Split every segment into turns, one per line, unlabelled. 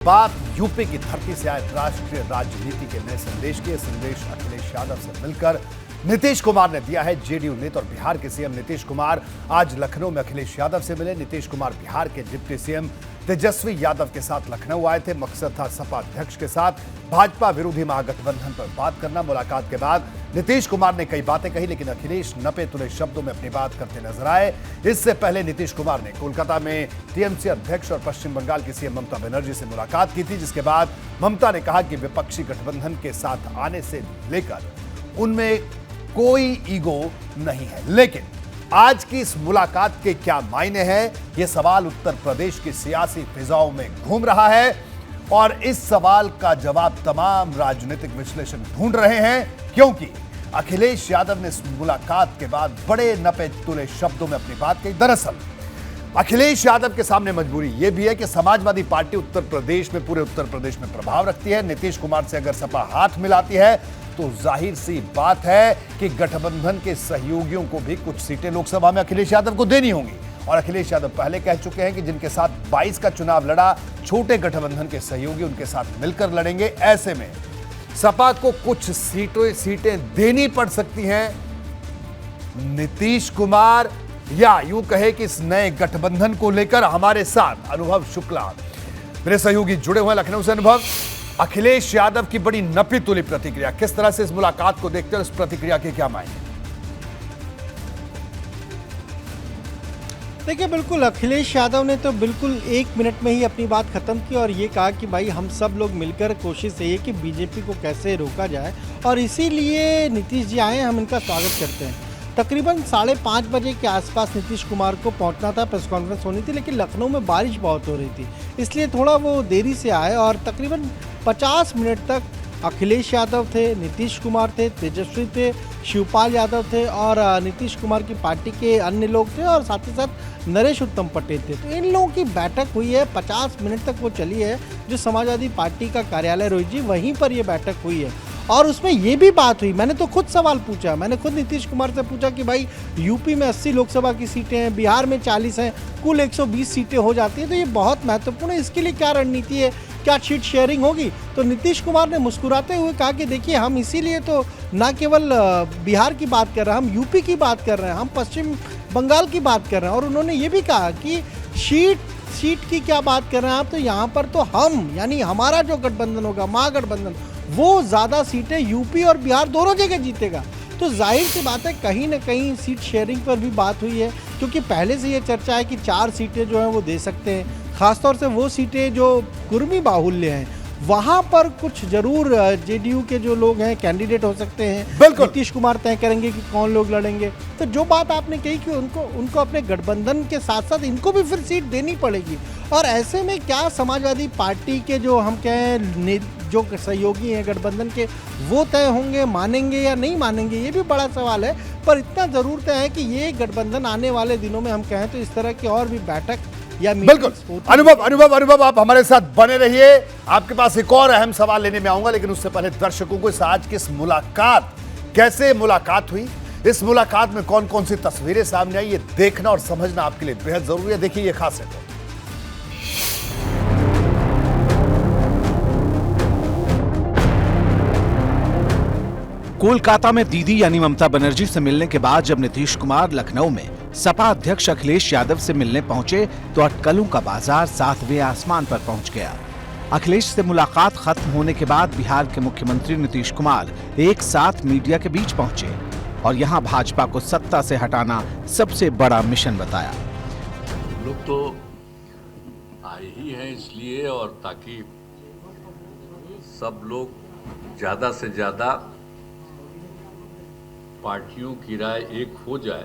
बात यूपी की धरती से आए राष्ट्रीय राजनीति के नए संदेश के संदेश अखिलेश यादव से मिलकर नीतीश कुमार ने दिया है। जेडीयू नेता और बिहार के सीएम नीतीश कुमार आज लखनऊ में अखिलेश यादव से मिले। नीतीश कुमार बिहार के डिप्टी सीएम तेजस्वी यादव के साथ लखनऊ आए थे। मकसद था सपा अध्यक्ष के साथ भाजपा विरोधी महागठबंधन पर बात करना। मुलाकात के बाद नीतीश कुमार ने कई बातें कही, लेकिन अखिलेश नपे तुले शब्दों में अपनी बात करते नजर आए। इससे पहले नीतीश कुमार ने कोलकाता में टीएमसी अध्यक्ष और पश्चिम बंगाल की सीएम ममता बनर्जी से मुलाकात की थी, जिसके बाद ममता ने कहा कि विपक्षी गठबंधन के साथ आने से लेकर उनमें कोई ईगो नहीं है। लेकिन आज की इस मुलाकात के क्या मायने हैं, यह सवाल उत्तर प्रदेश की सियासी फिजाओं में घूम रहा है और इस सवाल का जवाब तमाम राजनीतिक विश्लेषक ढूंढ रहे हैं, क्योंकि अखिलेश यादव ने इस मुलाकात के बाद बड़े नपे तुले शब्दों में अपनी बात कही। दरअसल अखिलेश यादव के सामने मजबूरी यह भी है कि समाजवादी पार्टी उत्तर प्रदेश में, पूरे उत्तर प्रदेश में प्रभाव रखती है। नीतीश कुमार से अगर सपा हाथ मिलाती है तो जाहिर सी बात है कि गठबंधन के सहयोगियों को भी कुछ सीटें लोकसभा में अखिलेश यादव को देनी होंगी। और अखिलेश यादव पहले कह चुके हैं कि जिनके साथ 22 का चुनाव लड़ा, छोटे गठबंधन के सहयोगी उनके साथ मिलकर लड़ेंगे। ऐसे में सपा को कुछ सीटें देनी पड़ सकती हैं। नीतीश कुमार या यूं कहे कि इस नए गठबंधन को लेकर हमारे साथ अनुभव शुक्ला, मेरे सहयोगी जुड़े हुए लखनऊ से। अनुभव, अखिलेश यादव की बड़ी नपी तुली प्रतिक्रिया, किस तरह से इस मुलाकात को देखते हैं, उस प्रतिक्रिया के क्या मायने?
देखिए, बिल्कुल अखिलेश यादव ने तो बिल्कुल 1 मिनट में ही अपनी बात खत्म की और ये कहा कि भाई हम सब लोग मिलकर कोशिश ये कि बीजेपी को कैसे रोका जाए और इसीलिए नीतीश जी आए, हम इनका स्वागत करते हैं। तकरीबन 5:30 बजे के आसपास नीतीश कुमार को पहुंचना था, प्रेस कॉन्फ्रेंस होनी थी, लेकिन लखनऊ में बारिश बहुत हो रही थी, इसलिए थोड़ा वो देरी से आए और तकरीबन 50 मिनट तक अखिलेश यादव थे, नीतीश कुमार थे, तेजस्वी थे, शिवपाल यादव थे और नीतीश कुमार की पार्टी के अन्य लोग थे और साथ ही साथ नरेश उत्तम पटेल थे। तो इन लोगों की बैठक हुई है, 50 मिनट तक वो चली है। जो समाजवादी पार्टी का कार्यालय रोहित जी, वहीं पर ये बैठक हुई है और उसमें ये भी बात हुई। मैंने तो खुद सवाल पूछा, मैंने खुद नीतीश कुमार से पूछा कि भाई यूपी में 80 लोकसभा की सीटें हैं, बिहार में 40 हैं, कुल 120 सीटें हो जाती हैं, तो ये बहुत महत्वपूर्ण है, इसके लिए क्या रणनीति है, क्या सीट शेयरिंग होगी? तो नीतीश कुमार ने मुस्कुराते हुए कहा कि देखिए, हम इसीलिए तो ना केवल बिहार की बात कर रहे हैं, हम यूपी की बात कर रहे हैं, हम पश्चिम बंगाल की बात कर रहे हैं। और उन्होंने ये भी कहा कि सीट की क्या बात कर रहे हैं आप, तो यहाँ पर तो हम, यानी हमारा जो गठबंधन होगा, महागठबंधन, वो ज़्यादा सीटें यूपी और बिहार दोनों जगह जीतेगा। तो जाहिर सी बात है, कहीं ना कहीं सीट शेयरिंग पर भी बात हुई है, क्योंकि पहले से ये चर्चा है कि 4 सीटें जो हैं वो दे सकते हैं। खासतौर से वो सीटें जो कुर्मी बाहुल्य हैं, वहाँ पर कुछ जरूर जेडीयू के जो लोग हैं कैंडिडेट हो सकते हैं। नीतीश कुमार तय करेंगे कि कौन लोग लड़ेंगे। तो जो बात आपने कही कि उनको अपने गठबंधन के साथ साथ इनको भी फिर सीट देनी पड़ेगी। और ऐसे में क्या समाजवादी पार्टी के जो हम कहें जो सहयोगी हैं गठबंधन के, वो तय होंगे, मानेंगे या नहीं मानेंगे, ये भी बड़ा सवाल है। पर इतना जरूर तय है कि ये गठबंधन आने वाले दिनों में हम कहें तो इस तरह की और भी बैठक या
बिल्कुल। अनुभव आप हमारे साथ बने रहिए। आपके पास एक और अहम सवाल लेने में आऊंगा, लेकिन उससे पहले दर्शकों को इस आज की इस मुलाकात, कैसे मुलाकात हुई, इस मुलाकात में कौन कौन सी तस्वीरें सामने आई, ये देखना और समझना आपके लिए बेहद जरूरी है। देखिए ये खास है।
कोलकाता में दीदी यानी ममता बनर्जी से मिलने के बाद जब नीतीश कुमार लखनऊ में सपा अध्यक्ष अखिलेश यादव से मिलने पहुंचे तो अटकलों का बाजार 7वें आसमान पर पहुंच गया। अखिलेश से मुलाकात खत्म होने के बाद बिहार के मुख्यमंत्री नीतीश कुमार एक साथ मीडिया के बीच पहुंचे और यहां भाजपा को सत्ता से हटाना सबसे बड़ा मिशन बताया।
लोग तो आए ही हैं इसलिए, और ताकि सब लोग ज्यादा से ज्यादा पार्टियों की राय एक हो जाए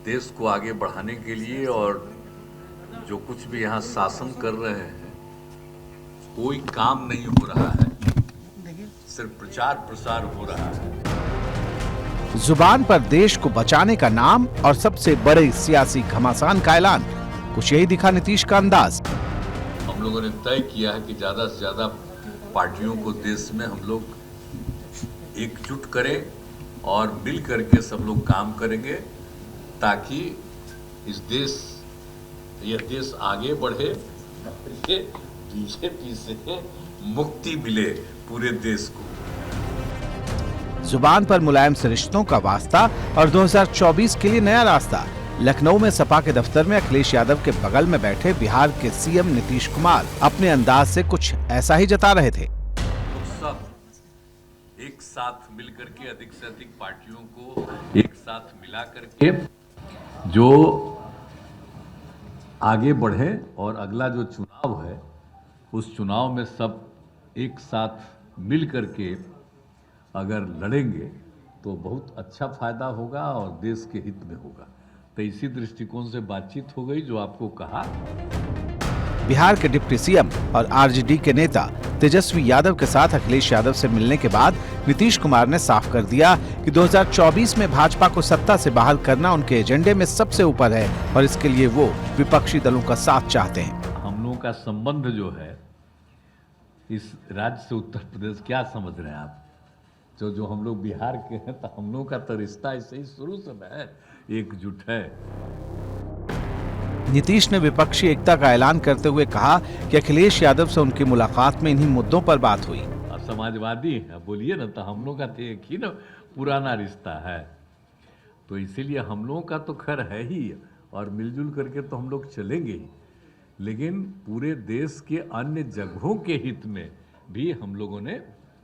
देश को आगे बढ़ाने के लिए। और जो कुछ भी यहाँ शासन कर रहे हैं, कोई काम नहीं हो रहा है, सिर्फ प्रचार प्रसार हो रहा है।
जुबान पर देश को बचाने का नाम और सबसे बड़े सियासी घमासान का ऐलान, कुछ यही दिखा नीतीश का अंदाज।
हम लोगों ने तय किया है कि ज्यादा से ज्यादा पार्टियों को देश में हम लोग एकजुट करें और मिल करके सब लोग काम करेंगे, ताकि यह देश आगे बढ़े ये बीजेपी से मुक्ति मिले पूरे देश को।
जुबान पर मुलायम से रिश्तों का वास्ता और 2024 के लिए नया रास्ता। लखनऊ में सपा के दफ्तर में अखिलेश यादव के बगल में बैठे बिहार के सीएम नीतीश कुमार अपने अंदाज से कुछ ऐसा ही जता रहे थे।
तो सब एक साथ मिलकर के अधिक से अधिक पार्टियों को एक साथ मिला करके जो आगे बढ़े और अगला जो चुनाव है उस चुनाव में सब एक साथ मिल करके अगर लड़ेंगे तो बहुत अच्छा फायदा होगा और देश के हित में होगा। तो इसी दृष्टिकोण से बातचीत हो गई जो आपको कहा।
बिहार के डिप्टी सीएम और आरजेडी के नेता तेजस्वी यादव के साथ अखिलेश यादव से मिलने के बाद नीतीश कुमार ने साफ कर दिया कि 2024 में भाजपा को सत्ता से बाहर करना उनके एजेंडे में सबसे ऊपर है और इसके लिए वो विपक्षी दलों का साथ चाहते हैं।
हम लोगों का संबंध जो है इस राज्य से उत्तर प्रदेश, क्या समझ रहे हैं आप? जो हम लोग बिहार के हैं तो हम लोगों का तो रिश्ता ऐसे ही शुरू से है, एकजुट है।
नीतीश ने विपक्षी एकता का ऐलान करते हुए कहा कि अखिलेश यादव से उनकी मुलाकात में इन्हीं मुद्दों पर बात हुई।
समाजवादी है, बोलिए ना, तो हम लोग का तो एक ही ना पुराना रिश्ता है, तो इसीलिए हम लोगों का तो खैर है ही और मिलजुल करके तो हम लोग चलेंगे ही, लेकिन पूरे देश के अन्य जगहों के हित में भी हम लोगों ने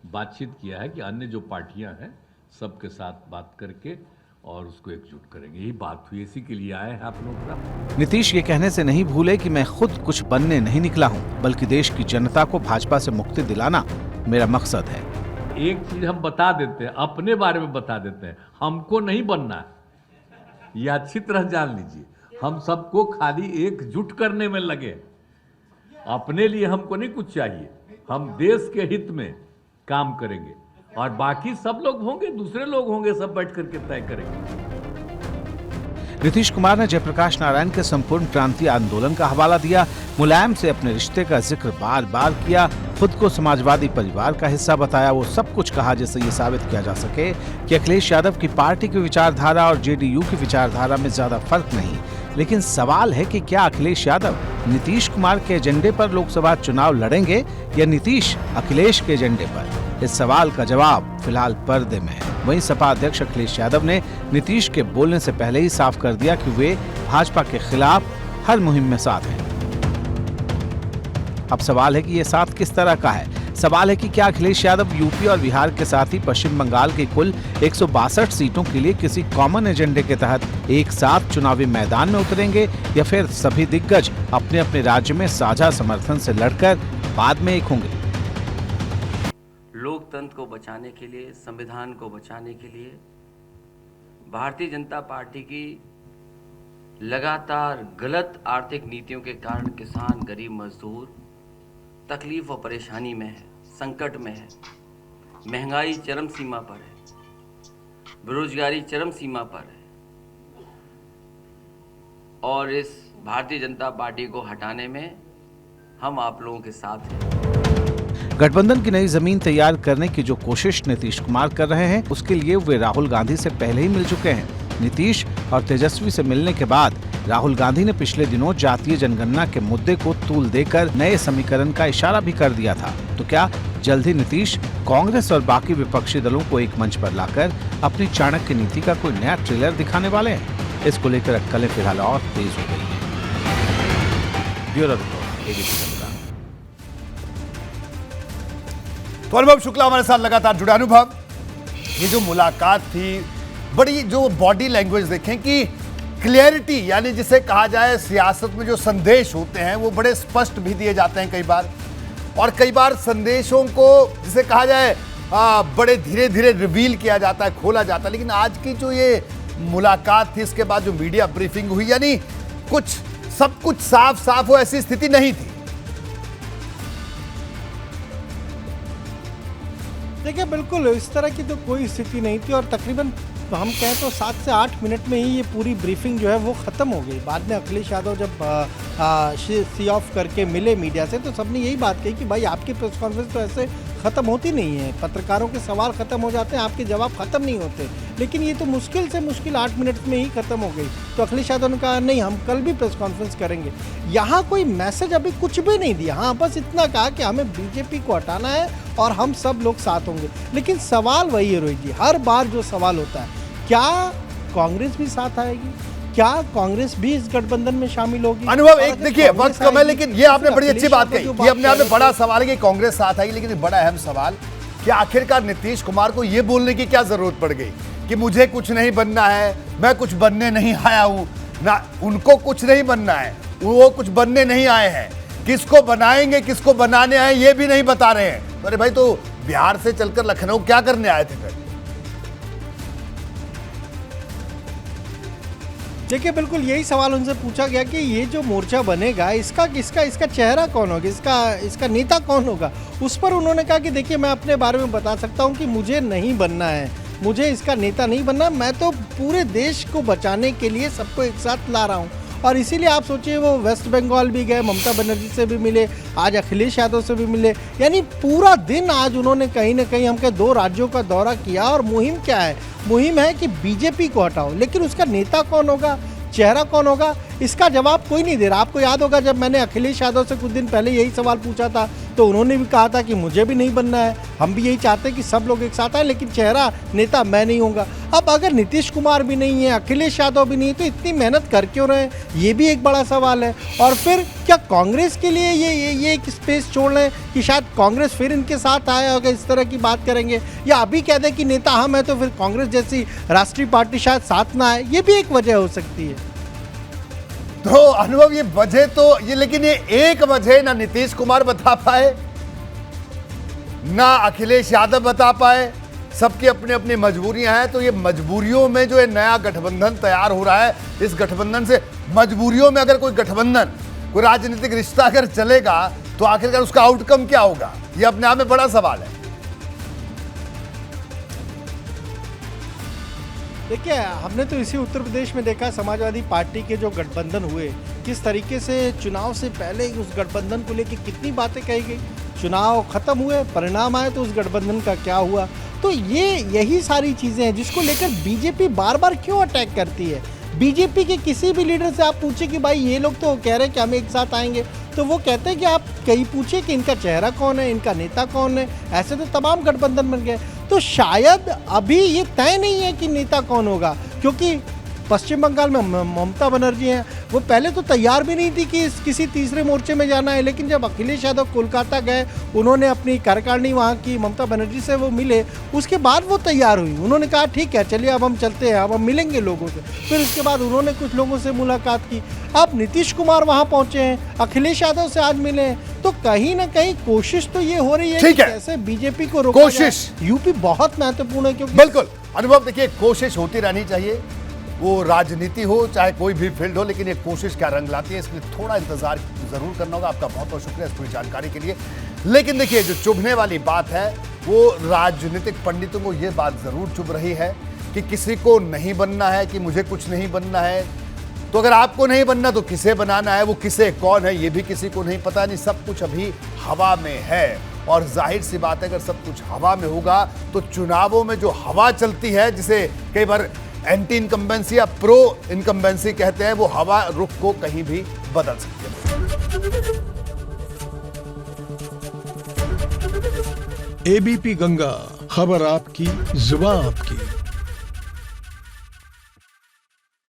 बातचीत किया है कि अन्य जो पार्टियां हैं सबके साथ बात करके और उसको एकजुट करेंगे। यही बात हुई, इसी के लिए आए हैं आप लोग का।
नीतीश ये कहने से नहीं भूले कि मैं खुद कुछ बनने नहीं निकला हूं, बल्कि देश की जनता को भाजपा से मुक्ति दिलाना मेरा मकसद है।
एक चीज हम बता देते हैं, अपने बारे में बता देते हैं, हमको नहीं बनना है, ये अच्छी तरह जान लीजिए। हम सबको खाली एकजुट करने में लगे, अपने लिए हमको नहीं कुछ चाहिए, हम देश के हित में काम करेंगे और बाकी सब लोग होंगे, दूसरे लोग होंगे, सब बैठ करके तय करेंगे।
नीतीश कुमार ने जयप्रकाश नारायण के संपूर्ण क्रांति आंदोलन का हवाला दिया, मुलायम से अपने रिश्ते का जिक्र बार बार किया, खुद को समाजवादी परिवार का हिस्सा बताया। वो सब कुछ कहा जिससे ये साबित किया जा सके कि अखिलेश यादव की पार्टी की विचारधारा और जेडीयू की विचारधारा में ज्यादा फर्क नहीं। लेकिन सवाल है कि क्या अखिलेश यादव नीतीश कुमार के एजेंडे पर लोकसभा चुनाव लड़ेंगे या नीतीश अखिलेश के एजेंडे पर? इस सवाल का जवाब फिलहाल पर्दे में है। वहीं सपा अध्यक्ष अखिलेश यादव ने नीतीश के बोलने से पहले ही साफ कर दिया कि वे भाजपा के खिलाफ हर मुहिम में साथ हैं। अब सवाल है कि ये साथ किस तरह का है? सवाल है कि क्या अखिलेश यादव यूपी और बिहार के साथ ही पश्चिम बंगाल की कुल 162 सीटों के लिए किसी कॉमन एजेंडे के तहत एक साथ चुनावी मैदान में उतरेंगे या फिर सभी दिग्गज अपने अपने राज्य में साझा समर्थन से लड़कर बाद में एक होंगे?
लोकतंत्र को बचाने के लिए, संविधान को बचाने के लिए भारतीय जनता पार्टी की लगातार गलत आर्थिक नीतियों के कारण किसान, गरीब मजदूर तकलीफ और परेशानी में है, संकट में है, महंगाई चरम सीमा पर है, बेरोजगारी चरम सीमा पर है और इस भारतीय जनता पार्टी को हटाने में हम आप लोगों के साथ हैं।
गठबंधन की नई जमीन तैयार करने की जो कोशिश नीतीश कुमार कर रहे हैं, उसके लिए वे राहुल गांधी से पहले ही मिल चुके हैं। नीतीश और तेजस्वी से मिलने के बाद राहुल गांधी ने पिछले दिनों जातीय जनगणना के मुद्दे को तूल देकर नए समीकरण का इशारा भी कर दिया था। तो क्या जल्द ही नीतीश कांग्रेस और बाकी विपक्षी दलों को एक मंच पर लाकर अपनी चाणक्य नीति का कोई नया ट्रेलर दिखाने वाले हैं? इसको लेकर अटकलें फिलहाल और तेज हो गई हैं। Bureau report, ABC Punjab.
तो अनुभव शुक्ला हमारे साथ लगातार जुड़े। अनुभव, ये जो मुलाकात थी, बड़ी जो बॉडी लैंग्वेज देखें कि क्लियरिटी, यानी जिसे कहा जाए सियासत में जो संदेश होते हैं वो बड़े स्पष्ट भी दिए जाते हैं कई बार, और कई बार संदेशों को जिसे कहा जाए बड़े धीरे धीरे रिवील किया जाता है, खोला जाता है। लेकिन आज की जो ये मुलाकात थी, इसके बाद जो मीडिया ब्रीफिंग हुई, यानी सब कुछ साफ साफ हो ऐसी स्थिति नहीं थी।
देखिए, बिल्कुल इस तरह की तो कोई स्थिति नहीं थी और तकरीबन हम कहें तो 7 से 8 मिनट में ही ये पूरी ब्रीफिंग जो है वो ख़त्म हो गई। बाद में अखिलेश यादव जब सी ऑफ करके मिले मीडिया से तो सबने यही बात कही कि भाई आपकी प्रेस कॉन्फ्रेंस तो ऐसे ख़त्म होती नहीं है, पत्रकारों के सवाल ख़त्म हो जाते हैं, आपके जवाब ख़त्म नहीं होते। लेकिन ये तो मुश्किल से मुश्किल 8 मिनट में ही ख़त्म हो गई। तो अखिलेश यादव ने कहा नहीं, हम कल भी प्रेस कॉन्फ्रेंस करेंगे। यहाँ कोई मैसेज अभी कुछ भी नहीं दिया, हाँ बस इतना कहा कि हमें बीजेपी को हटाना है और हम सब लोग साथ होंगे। लेकिन सवाल वही है रोहित जी, हर बार जो सवाल होता है, क्या कांग्रेस भी साथ आएगी? क्या कांग्रेस भी इस गठबंधन में शामिल होगी?
अनुभव, एक देखिए वक्त कम है, लेकिन ये आपने बड़ी अच्छी बात कही, ये अपने आप में बड़ा सवाल है कि कांग्रेस साथ आएगी। लेकिन बड़ा अहम सवाल कि आखिरकार नीतीश कुमार को ये बोलने की क्या जरूरत पड़ गई कि मुझे कुछ नहीं बनना है, मैं कुछ बनने नहीं आया हूं ना, उनको कुछ नहीं बनना है, वो कुछ बनने नहीं आए हैं, किसको बनाएंगे किसको बनाने आए ये भी नहीं बता रहे हैं। अरे भाई, तो बिहार से चलकर लखनऊ क्या करने आए थे फिर?
देखिए, बिल्कुल यही सवाल उनसे पूछा गया कि ये जो मोर्चा बनेगा, इसका चेहरा कौन होगा, इसका नेता कौन होगा। उस पर उन्होंने कहा कि देखिए, मैं अपने बारे में बता सकता हूँ कि मुझे नहीं बनना है, मुझे इसका नेता नहीं बनना, मैं तो पूरे देश को बचाने के लिए सबको एक साथ ला रहा हूँ। और इसीलिए आप सोचिए, वो वेस्ट बंगाल भी गए, ममता बनर्जी से भी मिले, आज अखिलेश यादव से भी मिले, यानी पूरा दिन आज उन्होंने कहीं ना कहीं हमके 2 राज्यों का दौरा किया। और मुहिम क्या है? मुहिम है कि बीजेपी को हटाओ। लेकिन उसका नेता कौन होगा, चेहरा कौन होगा, इसका जवाब कोई नहीं दे रहा। आपको याद होगा, जब मैंने अखिलेश यादव से कुछ दिन पहले यही सवाल पूछा था, तो उन्होंने भी कहा था कि मुझे भी नहीं बनना है, हम भी यही चाहते हैं कि सब लोग एक साथ आए, लेकिन चेहरा नेता मैं नहीं होऊंगा। अब अगर नीतीश कुमार भी नहीं है, अखिलेश यादव भी नहीं है, तो इतनी मेहनत कर क्यों रहे हैं, ये भी एक बड़ा सवाल है। और फिर क्या कांग्रेस के लिए ये एक स्पेस छोड़ रहे हैं कि शायद कांग्रेस फिर इनके साथ आए, अगर इस तरह की बात करेंगे, या अभी कह दें कि नेता हम है तो फिर कांग्रेस जैसी राष्ट्रीय पार्टी शायद साथ ना आए, ये भी एक वजह हो सकती है।
तो अनुभव, ये वजह तो ये, लेकिन ये एक वजह ना नीतीश कुमार बता पाए ना अखिलेश यादव बता पाए, सबकी अपनी अपनी मजबूरियां हैं। तो ये मजबूरियों में जो ये नया गठबंधन तैयार हो रहा है, इस गठबंधन से मजबूरियों में अगर कोई गठबंधन, कोई राजनीतिक रिश्ता अगर चलेगा, तो आखिरकार उसका आउटकम क्या होगा, ये अपने आप में बड़ा सवाल है।
देखिए, हमने तो इसी उत्तर प्रदेश में देखा, समाजवादी पार्टी के जो गठबंधन हुए, किस तरीके से चुनाव से पहले उस गठबंधन को लेकर कितनी बातें कही गई, चुनाव खत्म हुए, परिणाम आए तो उस गठबंधन का क्या हुआ। तो यही सारी चीज़ें हैं जिसको लेकर बीजेपी बार बार क्यों अटैक करती है। बीजेपी के किसी भी लीडर से आप पूछे कि भाई ये लोग तो कह रहे हैं कि हम एक साथ आएंगे, तो वो कहते हैं कि आप कहीं पूछिए कि इनका चेहरा कौन है, इनका नेता कौन है। ऐसे तो तमाम गठबंधन बन गए। तो शायद अभी ये तय नहीं है कि नेता कौन होगा, क्योंकि पश्चिम बंगाल में ममता बनर्जी हैं, वो पहले तो तैयार भी नहीं थी कि किसी तीसरे मोर्चे में जाना है। लेकिन जब अखिलेश यादव कोलकाता गए, उन्होंने अपनी कार्यकारिणी वहाँ की ममता बनर्जी से वो मिले, उसके बाद वो तैयार हुई। उन्होंने कहा ठीक है, चलिए अब हम चलते हैं, अब हम मिलेंगे लोगों से। फिर उसके बाद उन्होंने कुछ लोगों से मुलाकात की। अब नीतीश कुमार वहाँ पहुँचे हैं, अखिलेश यादव से आज मिले हैं। तो कहीं ना कहीं कोशिश तो ये हो रही है कि कैसे बीजेपी को रोका जाए। यूपी बहुत महत्वपूर्ण है, क्योंकि
बिल्कुल अनुभव, देखिए कोशिश होती रहनी चाहिए, वो राजनीति हो चाहे कोई भी फील्ड हो, लेकिन ये कोशिश क्या रंग लाती है, इसलिए थोड़ा इंतजार जरूर करना होगा। आपका बहुत बहुत शुक्रिया इस पूरी जानकारी के लिए। लेकिन देखिए, जो चुभने वाली बात है, वो राजनीतिक पंडितों को ये बात जरूर चुभ रही है कि किसी को नहीं बनना है, कि मुझे कुछ नहीं बनना है। तो अगर आपको नहीं बनना तो किसे बनाना है, वो किसे कौन है ये भी किसी को नहीं पता। नहीं, सब कुछ अभी हवा में है। और जाहिर सी बात है, अगर सब कुछ हवा में होगा तो चुनावों में जो हवा चलती है, जिसे कई बार एंटी इनकम्बेंसी या प्रो इनकम्बेंसी कहते हैं, वो हवा रुख को कहीं भी बदल सकती है।
एबीपी गंगा, खबर आपकी, जुबान आपकी।